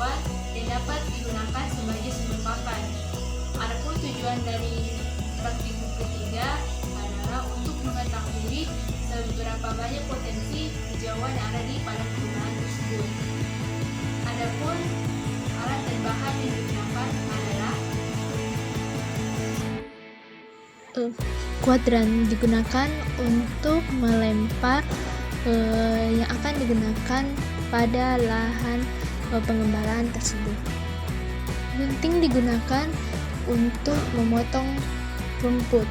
hijauan dan dapat digunakan sebagai sumber pakan. Adapun tujuan dari praktikum ketiga adalah untuk mengetahui seberapa banyak potensi hijauan yang ada di pada perumahan tersebut. Adapun alat dan bahan yang digunakan adalah kuadran digunakan untuk melempar yang akan digunakan pada lahan pengembalaan tersebut. Gunting digunakan untuk memotong rumput.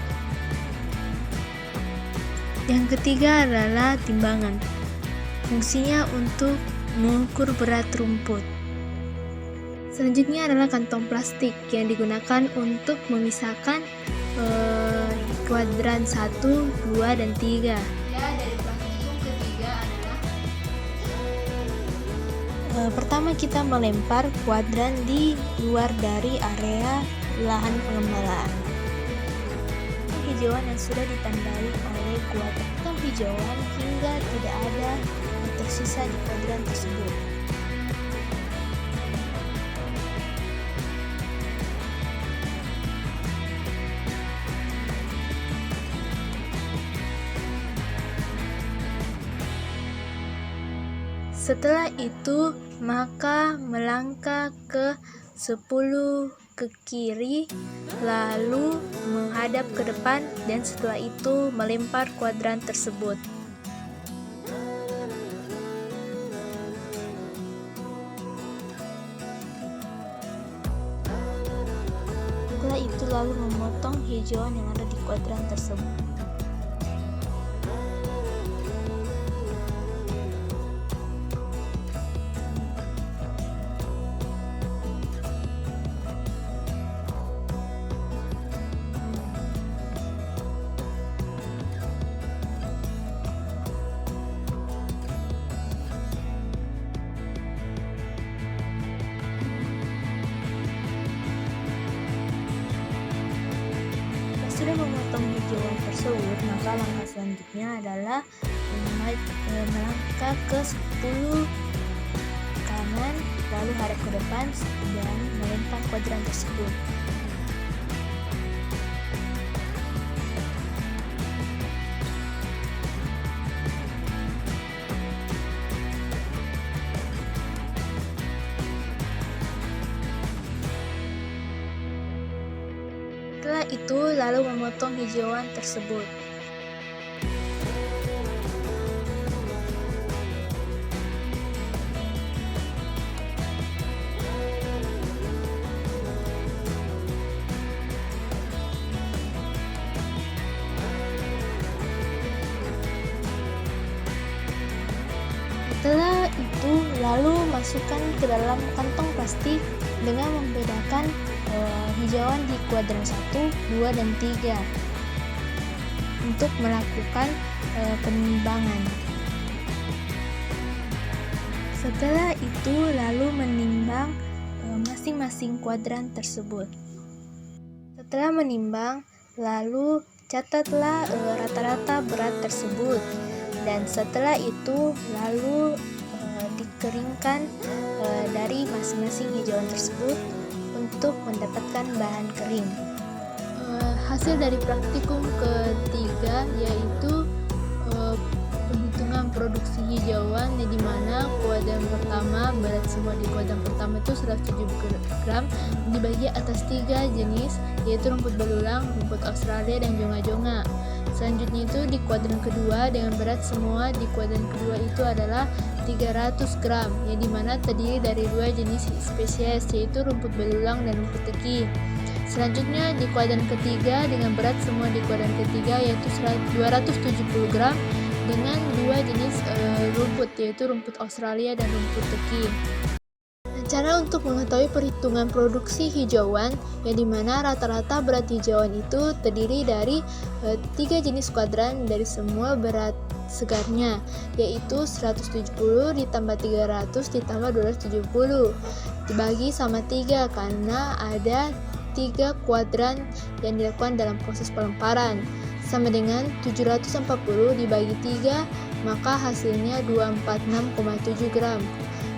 Yang ketiga adalah timbangan. Fungsinya untuk mengukur berat rumput. Selanjutnya adalah kantong plastik yang digunakan untuk memisahkan kuadran 1, 2, dan 3. dari praktikum ketiga adalah Pertama kita melempar kuadran di luar dari area lahan pengembalaan. Hijauan yang sudah ditandai oleh kuadran hijauan hingga tidak ada yang tersisa di kuadran tersebut. Setelah itu, maka melangkah ke 10 ke kiri, lalu menghadap ke depan, dan setelah itu melempar kuadran tersebut. Setelah itu lalu memotong hijauan yang ada di kuadran tersebut. Sudah memotong hijauan tersebut, maka langkah selanjutnya adalah melangkah ke 10 kanan, lalu hadap ke depan dan melempar kuadran tersebut. Setelah itu lalu memotong hijauan tersebut. Setelah itu lalu masukkan ke dalam kantong plastik dengan membedakan hijauan di kuadran 1, 2, dan 3 untuk melakukan penimbangan. Setelah itu lalu menimbang masing-masing kuadran tersebut. Setelah menimbang, lalu catatlah rata-rata berat tersebut, dan setelah itu lalu dikeringkan dari masing-masing hijauan tersebut untuk mendapatkan bahan kering. Hasil dari praktikum ketiga yaitu penghitungan produksi hijauan, di mana kuadran pertama, berat semua di kuadran pertama itu 170 gram, dibagi atas 3 jenis, yaitu rumput belulang, rumput Australia, dan jonga-jonga. Selanjutnya itu di kuadran kedua dengan berat semua di kuadran kedua itu adalah 300 gram, yang dimana terdiri dari 2 jenis spesies, yaitu rumput belulang dan rumput teki. Selanjutnya di kuadran ketiga dengan berat semua di kuadran ketiga yaitu 270 gram dengan 2 jenis rumput, yaitu rumput Australia dan rumput teki. Cara untuk mengetahui perhitungan produksi hijauan, yang dimana rata-rata berat hijauan itu terdiri dari 3 jenis kuadran dari semua berat segarnya, yaitu 170 ditambah 300 ditambah 270 dibagi sama 3, karena ada 3 kuadran yang dilakukan dalam proses pelemparan, sama dengan 740 dibagi 3, maka hasilnya 246,7 gram.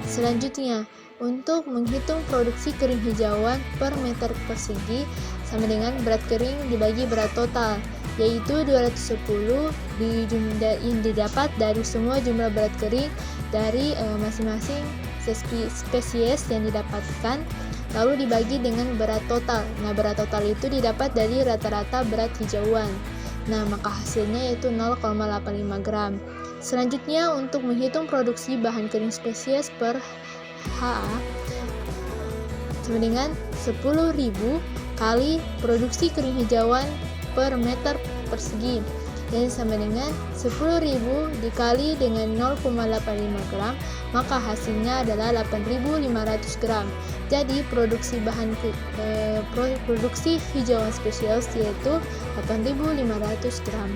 Selanjutnya, Untuk menghitung produksi kering hijauan per meter persegi sama dengan berat kering dibagi berat total, yaitu 210 yang didapat dari semua jumlah berat kering dari masing-masing spesies yang didapatkan, lalu dibagi dengan berat total. Nah, berat total itu didapat dari rata-rata berat hijauan. Nah, maka hasilnya yaitu 0,85 gram. Selanjutnya, untuk menghitung produksi bahan kering spesies per HA sama dengan 10.000 kali produksi kering hijauan per meter persegi, dan sama dengan 10.000 dikali dengan 0,85 gram, maka hasilnya adalah 8.500 gram. Jadi produksi produksi hijauan spesies yaitu 8.500 gram.